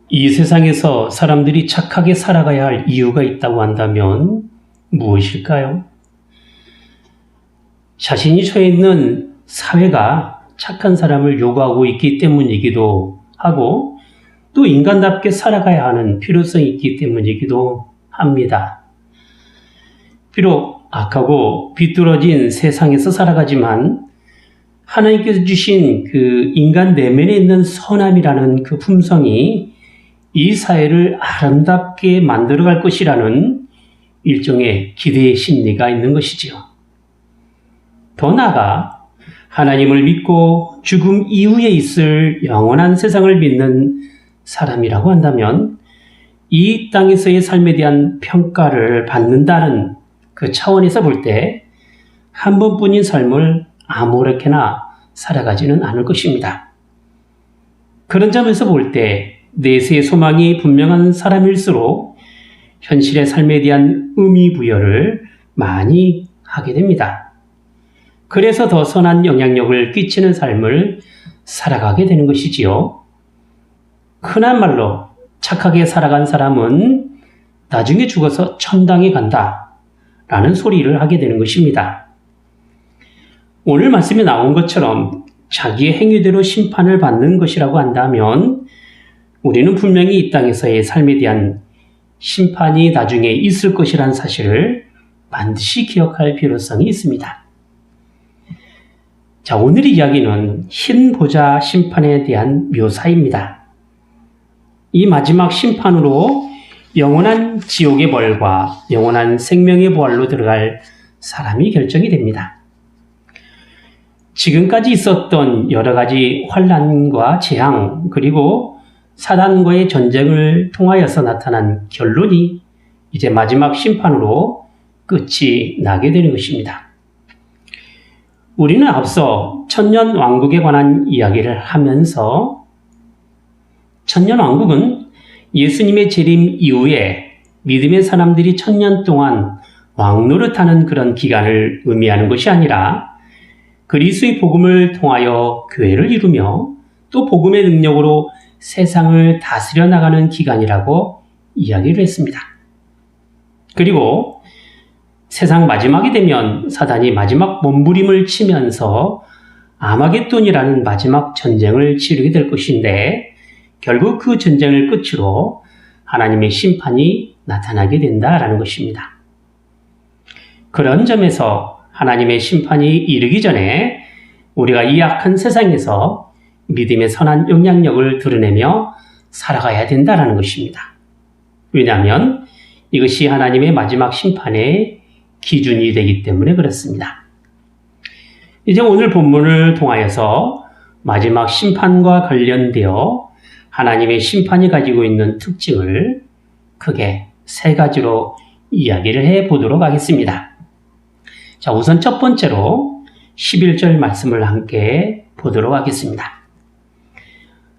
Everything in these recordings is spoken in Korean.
이 세상에서 사람들이 착하게 살아가야 할 이유가 있다고 한다면 무엇일까요? 자신이 처해 있는 사회가 착한 사람을 요구하고 있기 때문이기도 하고 또 인간답게 살아가야 하는 필요성이 있기 때문이기도 합니다. 비록 악하고 비뚤어진 세상에서 살아가지만 하나님께서 주신 그 인간 내면에 있는 선함이라는 그 품성이 이 사회를 아름답게 만들어갈 것이라는 일종의 기대의 심리가 있는 것이지요. 더 나아가 하나님을 믿고 죽음 이후에 있을 영원한 세상을 믿는 사람이라고 한다면 이 땅에서의 삶에 대한 평가를 받는다는 그 차원에서 볼 때 한 번뿐인 삶을 아무렇게나 살아가지는 않을 것입니다. 그런 점에서 볼 때 내세의 소망이 분명한 사람일수록 현실의 삶에 대한 의미 부여를 많이 하게 됩니다. 그래서 더 선한 영향력을 끼치는 삶을 살아가게 되는 것이지요. 흔한 말로 착하게 살아간 사람은 나중에 죽어서 천당에 간다 라는 소리를 하게 되는 것입니다. 오늘 말씀에 나온 것처럼 자기의 행위대로 심판을 받는 것이라고 한다면 우리는 분명히 이 땅에서의 삶에 대한 심판이 나중에 있을 것이라는 사실을 반드시 기억할 필요성이 있습니다. 자, 오늘 이야기는 흰 보좌 심판에 대한 묘사입니다. 이 마지막 심판으로 영원한 지옥의 벌과 영원한 생명의 부활로 들어갈 사람이 결정이 됩니다. 지금까지 있었던 여러 가지 환난과 재앙 그리고 사단과의 전쟁을 통하여서 나타난 결론이 이제 마지막 심판으로 끝이 나게 되는 것입니다. 우리는 앞서 천년 왕국에 관한 이야기를 하면서 천년 왕국은 예수님의 재림 이후에 믿음의 사람들이 천년 동안 왕노릇하는 그런 기간을 의미하는 것이 아니라 그리스도의 복음을 통하여 교회를 이루며 또 복음의 능력으로 세상을 다스려 나가는 기간이라고 이야기를 했습니다. 그리고 세상 마지막이 되면 사단이 마지막 몸부림을 치면서 아마겟돈이라는 마지막 전쟁을 치르게 될 것인데 결국 그 전쟁을 끝으로 하나님의 심판이 나타나게 된다라는 것입니다. 그런 점에서 하나님의 심판이 이르기 전에 우리가 이 악한 세상에서 믿음의 선한 영향력을 드러내며 살아가야 된다는 것입니다. 왜냐하면 이것이 하나님의 마지막 심판의 기준이 되기 때문에 그렇습니다. 이제 오늘 본문을 통하여서 마지막 심판과 관련되어 하나님의 심판이 가지고 있는 특징을 크게 세 가지로 이야기를 해보도록 하겠습니다. 자, 우선 첫 번째로 11절 말씀을 함께 보도록 하겠습니다.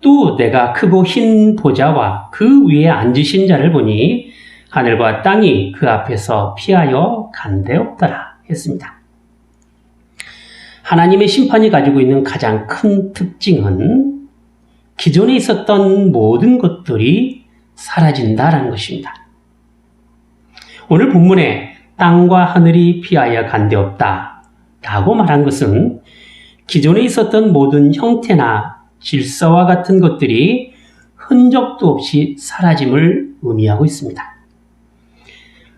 또 내가 크고 흰 보좌와 그 위에 앉으신 자를 보니 하늘과 땅이 그 앞에서 피하여 간데없더라 했습니다. 하나님의 심판이 가지고 있는 가장 큰 특징은 기존에 있었던 모든 것들이 사라진다라는 것입니다. 오늘 본문에 땅과 하늘이 피하여 간데없다 라고 말한 것은 기존에 있었던 모든 형태나 질서와 같은 것들이 흔적도 없이 사라짐을 의미하고 있습니다.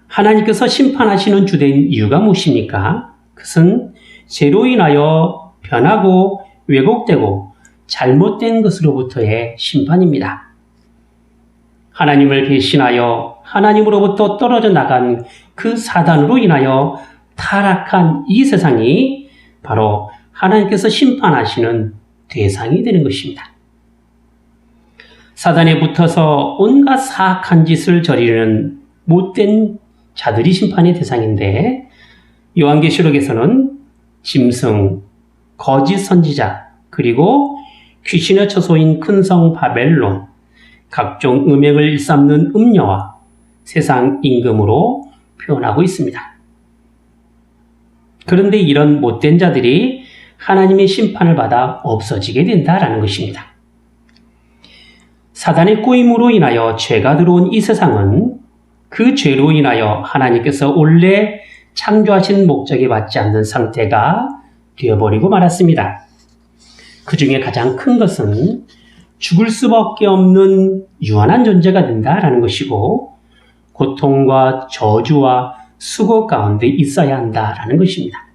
하나님께서 심판하시는 주된 이유가 무엇입니까? 그것은 죄로 인하여 변하고 왜곡되고 잘못된 것으로부터의 심판입니다. 하나님을 배신하여 하나님으로부터 떨어져 나간 그 사단으로 인하여 타락한 이 세상이 바로 하나님께서 심판하시는 대상이 되는 것입니다. 사단에 붙어서 온갖 사악한 짓을 저지르는 못된 자들이 심판의 대상인데 요한계시록에서는 짐승, 거짓 선지자, 그리고 귀신의 처소인 큰 성 바벨론, 각종 음행을 일삼는 음녀와 세상 임금으로 표현하고 있습니다. 그런데 이런 못된 자들이 하나님의 심판을 받아 없어지게 된다라는 것입니다. 사단의 꼬임으로 인하여 죄가 들어온 이 세상은 그 죄로 인하여 하나님께서 원래 창조하신 목적에 맞지 않는 상태가 되어버리고 말았습니다. 그 중에 가장 큰 것은 죽을 수밖에 없는 유한한 존재가 된다라는 것이고, 고통과 저주와 수고 가운데 있어야 한다라는 것입니다.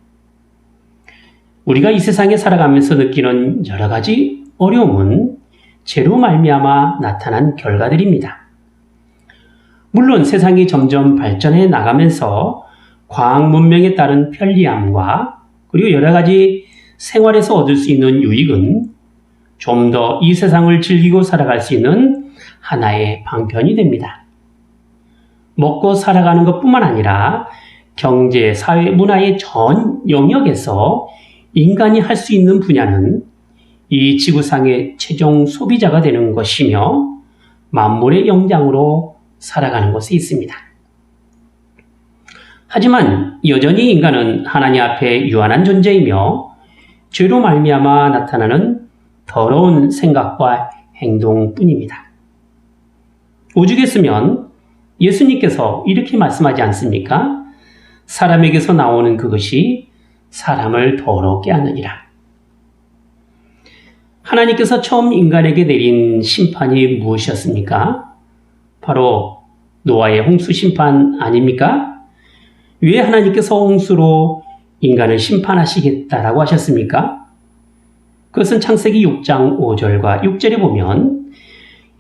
우리가 이 세상에 살아가면서 느끼는 여러 가지 어려움은 죄로 말미암아 나타난 결과들입니다. 물론 세상이 점점 발전해 나가면서 과학 문명에 따른 편리함과 그리고 여러 가지 생활에서 얻을 수 있는 유익은 좀 더 이 세상을 즐기고 살아갈 수 있는 하나의 방편이 됩니다. 먹고 살아가는 것뿐만 아니라 경제, 사회, 문화의 전 영역에서 인간이 할 수 있는 분야는 이 지구상의 최종 소비자가 되는 것이며 만물의 영장으로 살아가는 것에 있습니다. 하지만 여전히 인간은 하나님 앞에 유한한 존재이며 죄로 말미암아 나타나는 더러운 생각과 행동뿐입니다. 오죽했으면 예수님께서 이렇게 말씀하지 않습니까? 사람에게서 나오는 그것이 사람을 더럽게 하느니라. 하나님께서 처음 인간에게 내린 심판이 무엇이었습니까? 바로 노아의 홍수 심판 아닙니까? 왜 하나님께서 홍수로 인간을 심판하시겠다라고 하셨습니까? 그것은 창세기 6장 5절과 6절에 보면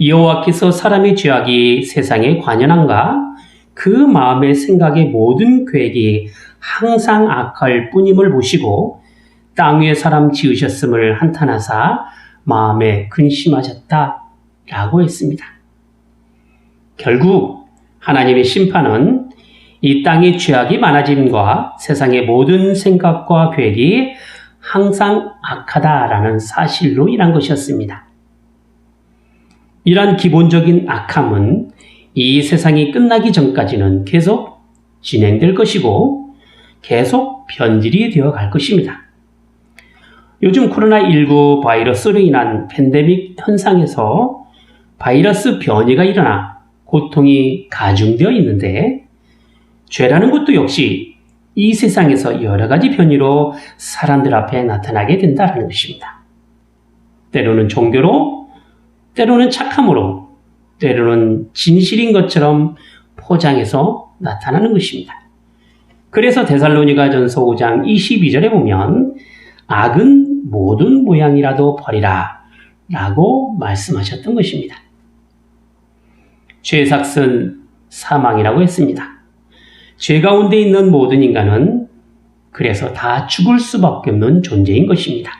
여호와께서 사람의 죄악이 세상에 관연한가 그 마음의 생각의 모든 계획이 항상 악할 뿐임을 보시고 땅 위에 사람 지으셨음을 한탄하사 마음에 근심하셨다 라고 했습니다. 결국 하나님의 심판은 이 땅의 죄악이 많아짐과 세상의 모든 생각과 계획이 항상 악하다라는 사실로 인한 것이었습니다. 이러한 기본적인 악함은 이 세상이 끝나기 전까지는 계속 진행될 것이고 계속 변질이 되어 갈 것입니다. 요즘 코로나19 바이러스로 인한 팬데믹 현상에서 바이러스 변이가 일어나 고통이 가중되어 있는데 죄라는 것도 역시 이 세상에서 여러 가지 변이로 사람들 앞에 나타나게 된다는 것입니다. 때로는 종교로, 때로는 착함으로, 때로는 진실인 것처럼 포장해서 나타나는 것입니다. 그래서 데살로니가전서 5장 22절에 보면 악은 모든 모양이라도 버리라 라고 말씀하셨던 것입니다. 죄의 삭은 사망이라고 했습니다. 죄 가운데 있는 모든 인간은 그래서 다 죽을 수밖에 없는 존재인 것입니다.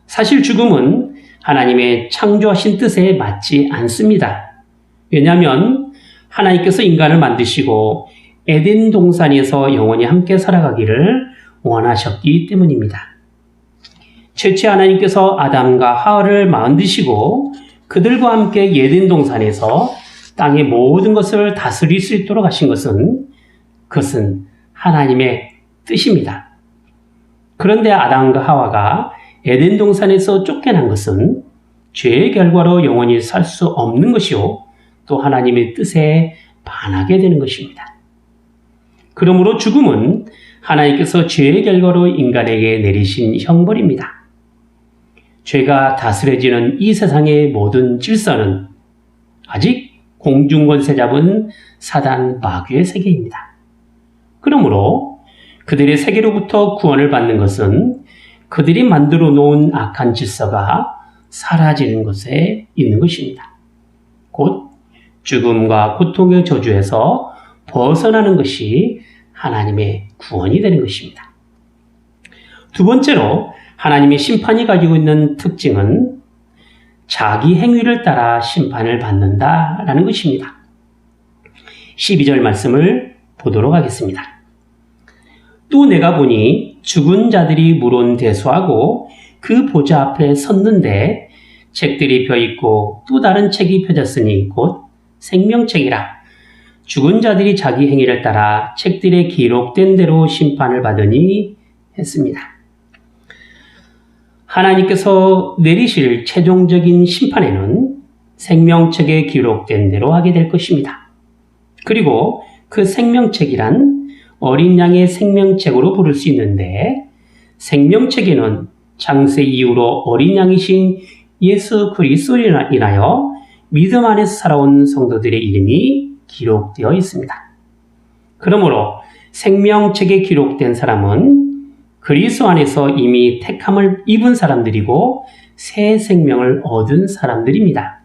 사실 죽음은 하나님의 창조하신 뜻에 맞지 않습니다. 왜냐하면 하나님께서 인간을 만드시고 에덴 동산에서 영원히 함께 살아가기를 원하셨기 때문입니다. 최초에 하나님께서 아담과 하와를 만드시고 그들과 함께 에덴 동산에서 땅의 모든 것을 다스릴 수 있도록 하신 그것은 하나님의 뜻입니다. 그런데 아담과 하와가 에덴 동산에서 쫓겨난 것은 죄의 결과로 영원히 살 수 없는 것이요 또 하나님의 뜻에 반하게 되는 것입니다. 그러므로 죽음은 하나님께서 죄의 결과로 인간에게 내리신 형벌입니다. 죄가 다스려지는 이 세상의 모든 질서는 아직 공중권세 잡은 사단 마귀의 세계입니다. 그러므로 그들의 세계로부터 구원을 받는 것은 그들이 만들어 놓은 악한 질서가 사라지는 것에 있는 것입니다. 곧 죽음과 고통의 저주에서 벗어나는 것이 하나님의 구원이 되는 것입니다. 두 번째로 하나님의 심판이 가지고 있는 특징은 자기 행위를 따라 심판을 받는다라는 것입니다. 12절 말씀을 보도록 하겠습니다. 또 내가 보니 죽은 자들이 물론 대수하고 그 보좌 앞에 섰는데 책들이 펴있고 또 다른 책이 펴졌으니 곧 생명책이라. 죽은 자들이 자기 행위를 따라 책들에 기록된 대로 심판을 받으니 했습니다. 하나님께서 내리실 최종적인 심판에는 생명책에 기록된 대로 하게 될 것입니다. 그리고 그 생명책이란 어린 양의 생명책으로 부를 수 있는데, 생명책에는 창세 이후로 어린 양이신 예수 그리스도로 인하여 믿음 안에서 살아온 성도들의 이름이 기록되어 있습니다. 그러므로 생명책에 기록된 사람은 그리스도 안에서 이미 택함을 입은 사람들이고 새 생명을 얻은 사람들입니다.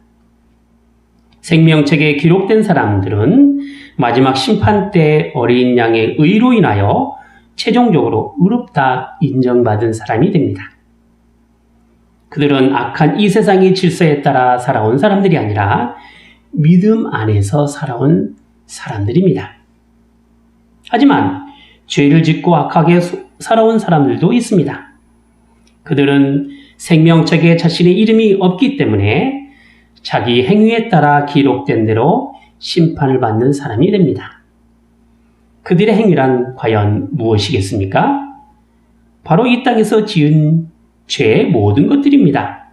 생명책에 기록된 사람들은 마지막 심판 때 어린 양의 의로 인하여 최종적으로 의롭다 인정받은 사람이 됩니다. 그들은 악한 이 세상의 질서에 따라 살아온 사람들이 아니라 믿음 안에서 살아온 사람들입니다. 하지만 죄를 짓고 악하게 살아온 사람들도 있습니다. 그들은 생명책에 자신의 이름이 없기 때문에 자기 행위에 따라 기록된 대로 심판을 받는 사람이 됩니다. 그들의 행위란 과연 무엇이겠습니까? 바로 이 땅에서 지은 죄의 모든 것들입니다.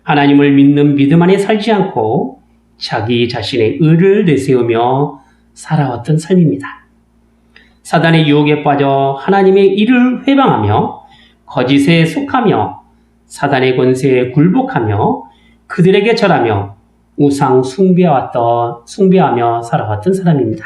하나님을 믿는 믿음 안에 살지 않고 자기 자신의 의를 내세우며 살아왔던 삶입니다. 사단의 유혹에 빠져 하나님의 일을 회방하며 거짓에 속하며 사단의 권세에 굴복하며 그들에게 절하며 우상 숭배하며 살아왔던 사람입니다.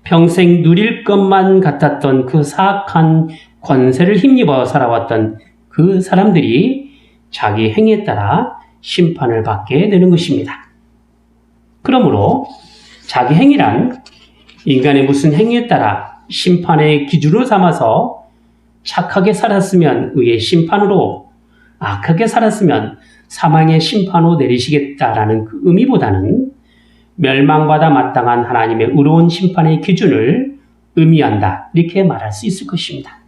평생 누릴 것만 같았던 그 사악한 권세를 힘입어 살아왔던 그 사람들이 자기 행위에 따라 심판을 받게 되는 것입니다. 그러므로 자기 행위란 인간의 무슨 행위에 따라 심판의 기준으로 삼아서 착하게 살았으면 의의 심판으로, 악하게 살았으면 사망의 심판으로 내리시겠다라는 그 의미보다는 멸망받아 마땅한 하나님의 의로운 심판의 기준을 의미한다, 이렇게 말할 수 있을 것입니다.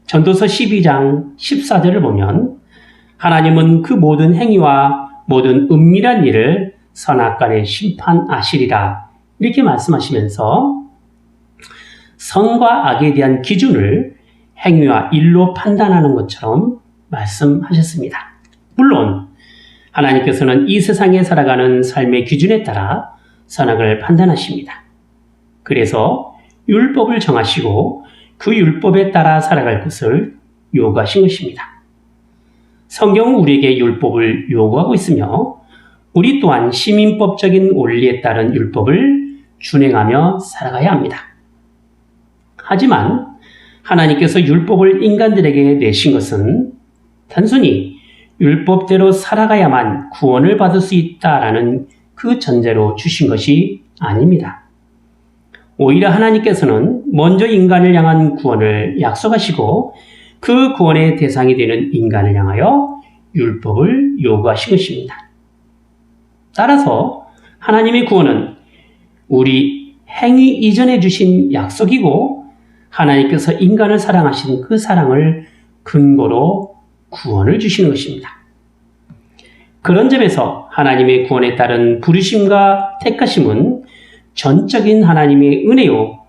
전도서 12장 14절을 보면 하나님은 그 모든 행위와 모든 은밀한 일을 선악간에 심판하시리라, 이렇게 말씀하시면서 선과 악에 대한 기준을 행위와 일로 판단하는 것처럼 말씀하셨습니다. 물론 하나님께서는 이 세상에 살아가는 삶의 기준에 따라 선악을 판단하십니다. 그래서 율법을 정하시고 그 율법에 따라 살아갈 것을 요구하신 것입니다. 성경은 우리에게 율법을 요구하고 있으며 우리 또한 시민법적인 원리에 따른 율법을 준행하며 살아가야 합니다. 하지만 하나님께서 율법을 인간들에게 내신 것은 단순히 율법대로 살아가야만 구원을 받을 수 있다라는 그 전제로 주신 것이 아닙니다. 오히려 하나님께서는 먼저 인간을 향한 구원을 약속하시고 그 구원의 대상이 되는 인간을 향하여 율법을 요구하신 것입니다. 따라서 하나님의 구원은 우리 행위 이전에 주신 약속이고 하나님께서 인간을 사랑하신 그 사랑을 근거로 구원을 주시는 것입니다. 그런 점에서 하나님의 구원에 따른 부르심과 택하심은 전적인 하나님의 은혜요,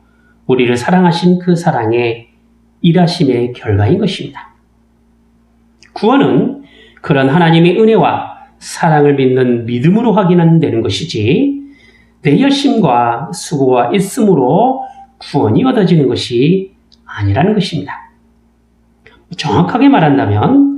우리를 사랑하신 그 사랑의 일하심의 결과인 것입니다. 구원은 그런 하나님의 은혜와 사랑을 믿는 믿음으로 확인되는 것이지 내 열심과 수고와 있음으로 구원이 얻어지는 것이 아니라는 것입니다. 정확하게 말한다면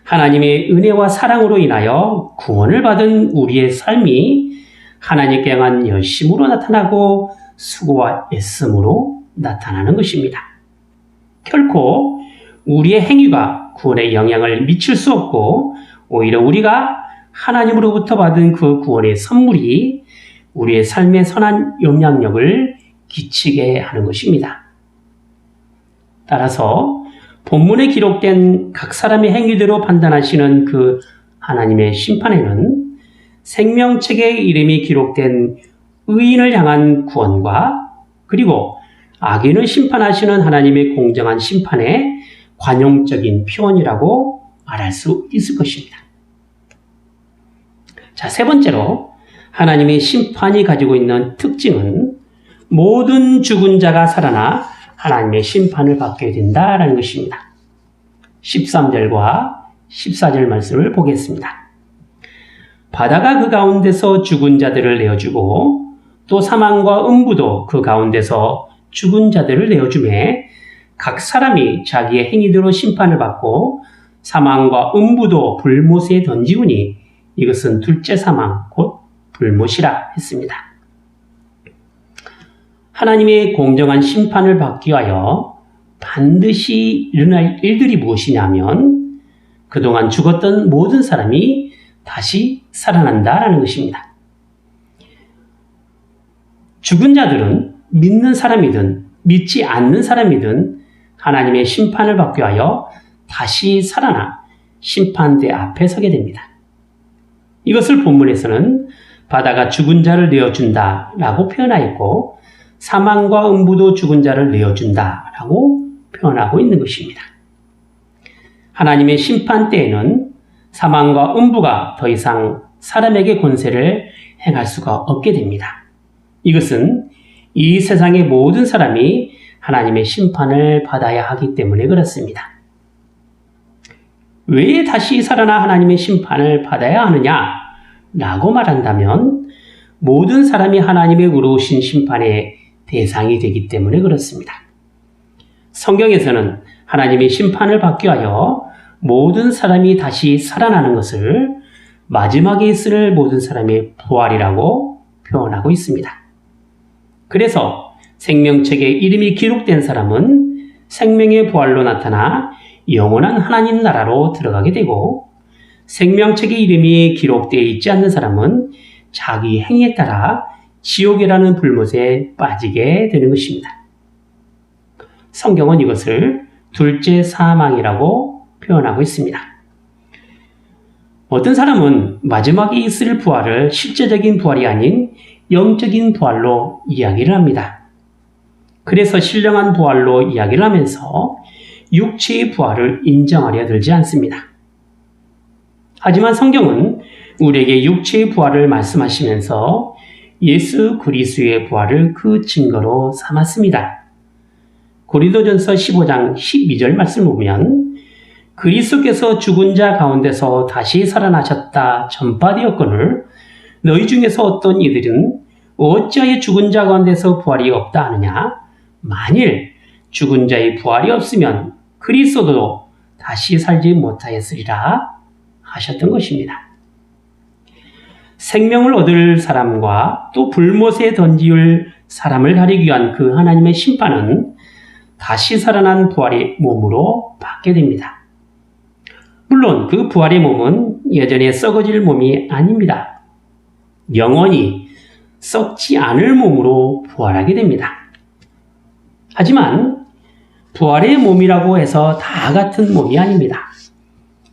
하나님의 은혜와 사랑으로 인하여 구원을 받은 우리의 삶이 하나님께 향한 열심으로 나타나고 수고와 애씀으로 나타나는 것입니다. 결코 우리의 행위가 구원에 영향을 미칠 수 없고 오히려 우리가 하나님으로부터 받은 그 구원의 선물이 우리의 삶에 선한 영향력을 끼치게 하는 것입니다. 따라서 본문에 기록된 각 사람의 행위대로 판단하시는 그 하나님의 심판에는 생명책에 이름이 기록된 의인을 향한 구원과 그리고 악인을 심판하시는 하나님의 공정한 심판의 관용적인 표현이라고 말할 수 있을 것입니다. 자, 세 번째로 하나님의 심판이 가지고 있는 특징은 모든 죽은 자가 살아나 하나님의 심판을 받게 된다라는 것입니다. 13절과 14절 말씀을 보겠습니다. 바다가 그 가운데서 죽은 자들을 내어주고 또 사망과 음부도 그 가운데서 죽은 자들을 내어주매 각 사람이 자기의 행위대로 심판을 받고 사망과 음부도 불못에 던지우니 이것은 둘째 사망 곧 불못이라 했습니다. 하나님의 공정한 심판을 받기 위하여 반드시 일어날 일들이 무엇이냐면 그동안 죽었던 모든 사람이 다시 살아난다라는 것입니다. 죽은 자들은 믿는 사람이든 믿지 않는 사람이든 하나님의 심판을 받기 위하여 다시 살아나 심판대 앞에 서게 됩니다. 이것을 본문에서는 바다가 죽은 자를 내어준다 라고 표현하였고 사망과 음부도 죽은 자를 내어준다 라고 표현하고 있는 것입니다. 하나님의 심판 때에는 사망과 음부가 더 이상 사람에게 권세를 행할 수가 없게 됩니다. 이것은 이 세상의 모든 사람이 하나님의 심판을 받아야 하기 때문에 그렇습니다. 왜 다시 살아나 하나님의 심판을 받아야 하느냐? 라고 말한다면 모든 사람이 하나님의 의로우신 심판의 대상이 되기 때문에 그렇습니다. 성경에서는 하나님의 심판을 받기 위하여 모든 사람이 다시 살아나는 것을 마지막에 있을 모든 사람의 부활이라고 표현하고 있습니다. 그래서 생명책에 이름이 기록된 사람은 생명의 부활로 나타나 영원한 하나님 나라로 들어가게 되고 생명책에 이름이 기록되어 있지 않는 사람은 자기 행위에 따라 지옥이라는 불못에 빠지게 되는 것입니다. 성경은 이것을 둘째 사망이라고 표현하고 있습니다. 어떤 사람은 마지막에 있을 부활을 실제적인 부활이 아닌 영적인 부활로 이야기를 합니다. 그래서 신령한 부활로 이야기를 하면서 육체의 부활을 인정하려 들지 않습니다. 하지만 성경은 우리에게 육체의 부활을 말씀하시면서 예수 그리스도의 부활을 그 증거로 삼았습니다. 고린도전서 15장 12절 말씀을 보면 그리스도께서 죽은 자 가운데서 다시 살아나셨다 전파되었거늘 너희 중에서 어떤 이들은 어찌하여 죽은 자 가운데서 부활이 없다 하느냐? 만일 죽은 자의 부활이 없으면 그리스도도 다시 살지 못하였으리라 하셨던 것입니다. 생명을 얻을 사람과 또 불못에 던지울 사람을 가리기 위한 그 하나님의 심판은 다시 살아난 부활의 몸으로 받게 됩니다. 물론 그 부활의 몸은 예전에 썩어질 몸이 아닙니다. 영원히 썩지 않을 몸으로 부활하게 됩니다. 하지만 부활의 몸이라고 해서 다 같은 몸이 아닙니다.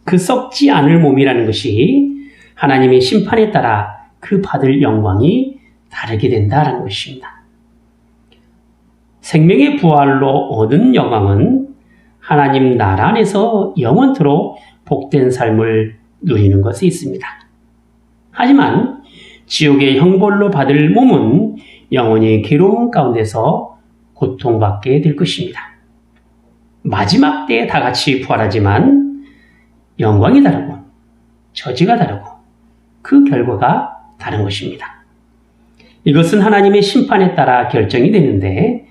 그 썩지 않을 몸이라는 것이 하나님의 심판에 따라 그 받을 영광이 다르게 된다는 것입니다. 생명의 부활로 얻은 영광은 하나님 나라 안에서 영원토록 복된 삶을 누리는 것이 있습니다. 하지만 지옥의 형벌로 받을 몸은 영원히 괴로움 가운데서 고통받게 될 것입니다. 마지막 때에 다 같이 부활하지만 영광이 다르고 처지가 다르고 그 결과가 다른 것입니다. 이것은 하나님의 심판에 따라 결정이 되는데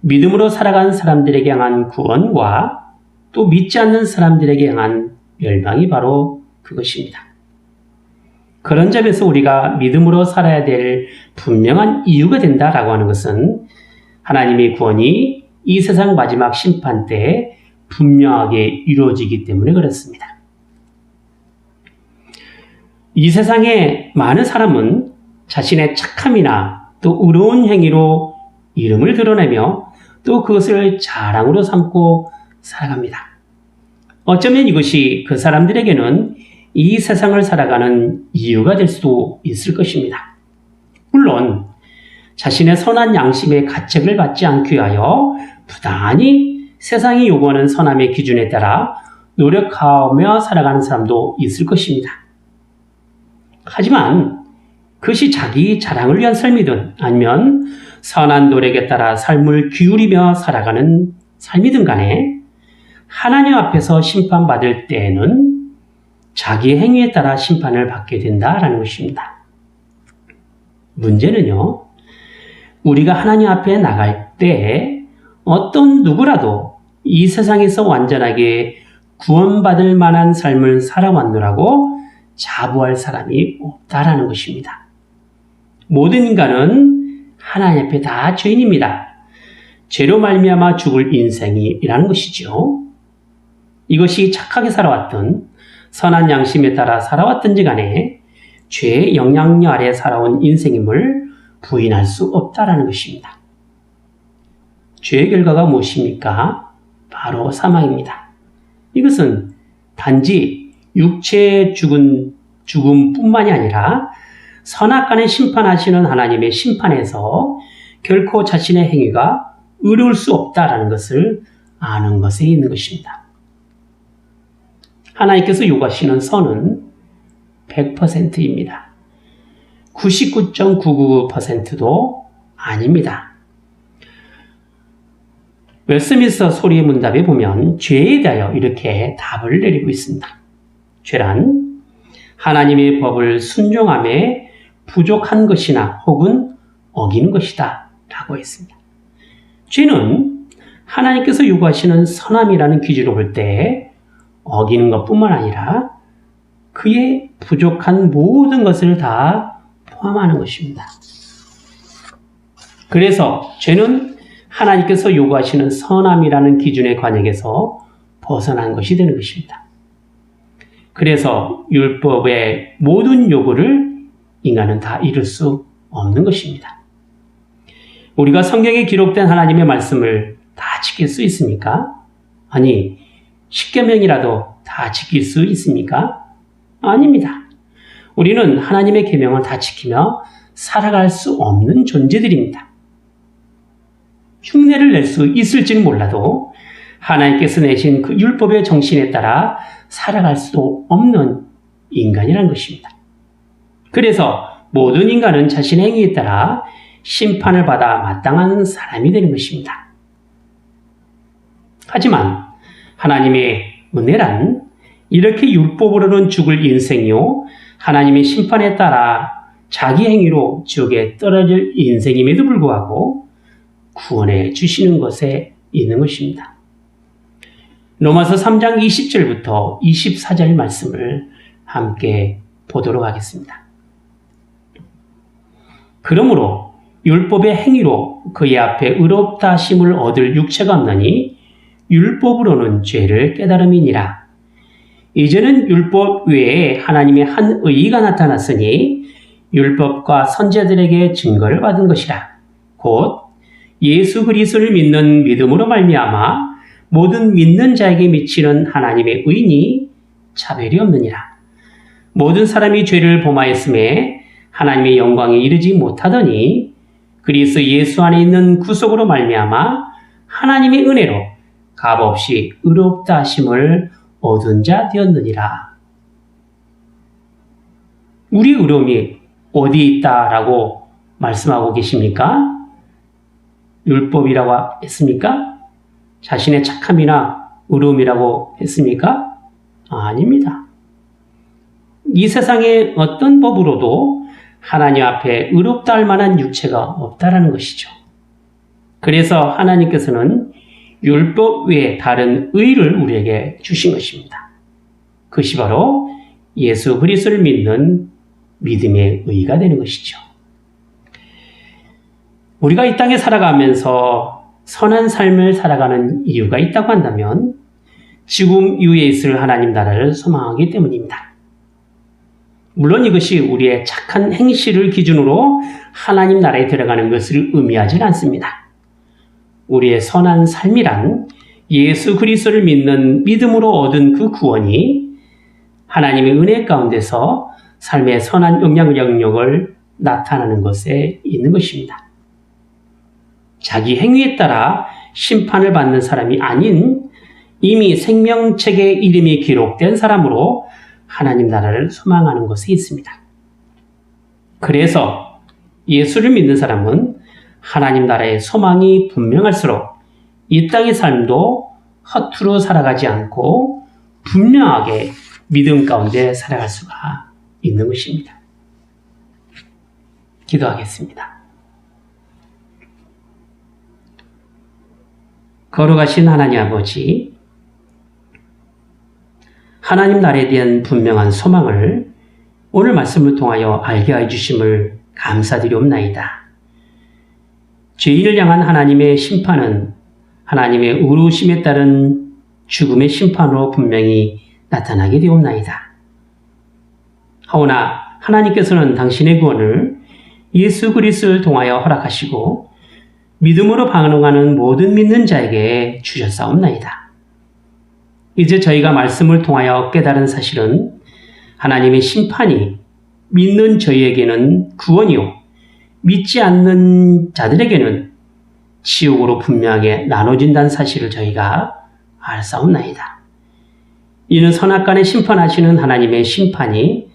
믿음으로 살아간 사람들에게 향한 구원과 또 믿지 않는 사람들에게 향한 멸망이 바로 그것입니다. 그런 점에서 우리가 믿음으로 살아야 될 분명한 이유가 된다라고 하는 것은 하나님의 구원이 이 세상 마지막 심판 때에 분명하게 이루어지기 때문에 그렇습니다. 이 세상에 많은 사람은 자신의 착함이나 또 의로운 행위로 이름을 드러내며 또 그것을 자랑으로 삼고 살아갑니다. 어쩌면 이것이 그 사람들에게는 이 세상을 살아가는 이유가 될 수도 있을 것입니다. 물론 자신의 선한 양심의 가책을 받지 않기 위하여 부단히 세상이 요구하는 선함의 기준에 따라 노력하며 살아가는 사람도 있을 것입니다. 하지만 그것이 자기 자랑을 위한 삶이든 아니면 선한 노력에 따라 삶을 기울이며 살아가는 삶이든 간에 하나님 앞에서 심판받을 때에는 자기의 행위에 따라 심판을 받게 된다라는 것입니다. 문제는요, 우리가 하나님 앞에 나갈 때 어떤 누구라도 이 세상에서 완전하게 구원받을 만한 삶을 살아왔노라고 자부할 사람이 없다라는 것입니다. 모든 인간은 하나님 앞에 다 죄인입니다. 죄로 말미암아 죽을 인생이라는 것이죠. 이것이 착하게 살아왔던 선한 양심에 따라 살아왔든지 간에 죄의 영향력 아래 살아온 인생임을 부인할 수 없다라는 것입니다. 죄의 결과가 무엇입니까? 바로 사망입니다. 이것은 단지 육체의 죽음뿐만이 아니라 선악간에 심판하시는 하나님의 심판에서 결코 자신의 행위가 의로울 수 없다라는 것을 아는 것에 있는 것입니다. 하나님께서 요구하시는 선은 100%입니다. 99.999%도 아닙니다. 웨스트민스터 소리의 문답에 보면 죄에 대하여 이렇게 답을 내리고 있습니다. 죄란 하나님의 법을 순종함에 부족한 것이나 혹은 어기는 것이다 라고 했습니다. 죄는 하나님께서 요구하시는 선함이라는 기준으로 볼 때 어기는 것뿐만 아니라 그의 부족한 모든 것을 다 포함하는 것입니다. 그래서 죄는 하나님께서 요구하시는 선함이라는 기준의 관역에서 벗어난 것이 되는 것입니다. 그래서 율법의 모든 요구를 인간은 다 이룰 수 없는 것입니다. 우리가 성경에 기록된 하나님의 말씀을 다 지킬 수 있습니까? 아니, 10계명이라도 다 지킬 수 있습니까? 아닙니다. 우리는 하나님의 계명을 다 지키며 살아갈 수 없는 존재들입니다. 흉내를 낼 수 있을지는 몰라도 하나님께서 내신 그 율법의 정신에 따라 살아갈 수도 없는 인간이라는 것입니다. 그래서 모든 인간은 자신의 행위에 따라 심판을 받아 마땅한 사람이 되는 것입니다. 하지만 하나님의 은혜란 이렇게 율법으로는 죽을 인생이요 하나님의 심판에 따라 자기 행위로 지옥에 떨어질 인생임에도 불구하고 구원해 주시는 것에 있는 것입니다. 로마서 3장 20절부터 24절 말씀을 함께 보도록 하겠습니다. 그러므로 율법의 행위로 그의 앞에 의롭다 하심을 얻을 육체가 없나니 율법으로는 죄를 깨달음이니라. 이제는 율법 외에 하나님의 한 의의가 나타났으니 율법과 선지자들에게 증거를 받은 것이라. 곧 예수 그리스도를 믿는 믿음으로 말미암아 모든 믿는 자에게 미치는 하나님의 의인이 차별이 없느니라. 모든 사람이 죄를 범하였음에 하나님의 영광에 이르지 못하더니 그리스도 예수 안에 있는 구속으로 말미암아 하나님의 은혜로 값없이 의롭다 하심을 얻은 자 되었느니라. 우리 의로움이 어디에 있다라고 말씀하고 계십니까? 율법이라고 했습니까? 자신의 착함이나 의로움이라고 했습니까? 아닙니다. 이 세상의 어떤 법으로도 하나님 앞에 의롭다 할 만한 육체가 없다라는 것이죠. 그래서 하나님께서는 율법 외에 다른 의를 우리에게 주신 것입니다. 그것이 바로 예수 그리스도를 믿는 믿음의 의가 되는 것이죠. 우리가 이 땅에 살아가면서 선한 삶을 살아가는 이유가 있다고 한다면 지금 이후에 있을 하나님 나라를 소망하기 때문입니다. 물론 이것이 우리의 착한 행실을 기준으로 하나님 나라에 들어가는 것을 의미하지는 않습니다. 우리의 선한 삶이란 예수 그리스도를 믿는 믿음으로 얻은 그 구원이 하나님의 은혜 가운데서 삶의 선한 영향력을 나타나는 것에 있는 것입니다. 자기 행위에 따라 심판을 받는 사람이 아닌 이미 생명책에 이름이 기록된 사람으로 하나님 나라를 소망하는 것에 있습니다. 그래서 예수를 믿는 사람은 하나님 나라의 소망이 분명할수록 이 땅의 삶도 허투루 살아가지 않고 분명하게 믿음 가운데 살아갈 수가 있는 것입니다. 기도하겠습니다. 걸어가신 하나님 아버지, 하나님 나라에 대한 분명한 소망을 오늘 말씀을 통하여 알게 해주심을 감사드리옵나이다. 죄인을 향한 하나님의 심판은 하나님의 의로우심에 따른 죽음의 심판으로 분명히 나타나게 되옵나이다. 하오나 하나님께서는 당신의 구원을 예수 그리스도를 통하여 허락하시고 믿음으로 반응하는 모든 믿는 자에게 주셨사옵나이다. 이제 저희가 말씀을 통하여 깨달은 사실은 하나님의 심판이 믿는 저희에게는 구원이요, 믿지 않는 자들에게는 지옥으로 분명하게 나눠진다는 사실을 저희가 알사옵나이다. 이는 선악간에 심판하시는 하나님의 심판이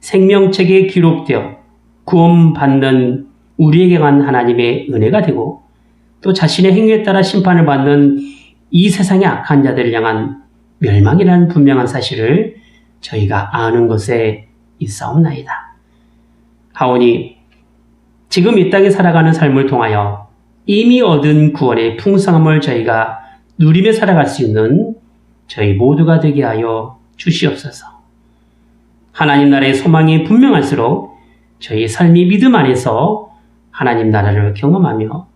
생명책에 기록되어 구원받는 우리에게 간 하나님의 은혜가 되고 또 자신의 행위에 따라 심판을 받는 이 세상의 악한 자들을 향한 멸망이라는 분명한 사실을 저희가 아는 것에 있사옵나이다. 하오니 지금 이 땅에 살아가는 삶을 통하여 이미 얻은 구원의 풍성함을 저희가 누리며 살아갈 수 있는 저희 모두가 되게 하여 주시옵소서. 하나님 나라의 소망이 분명할수록 저희 삶이 믿음 안에서 하나님 나라를 경험하며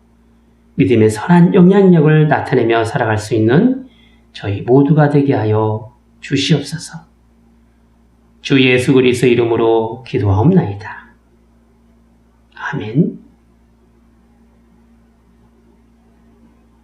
믿음의 선한 영향력을 나타내며 살아갈 수 있는 저희 모두가 되게 하여 주시옵소서. 주 예수 그리스도 이름으로 기도하옵나이다. 아멘.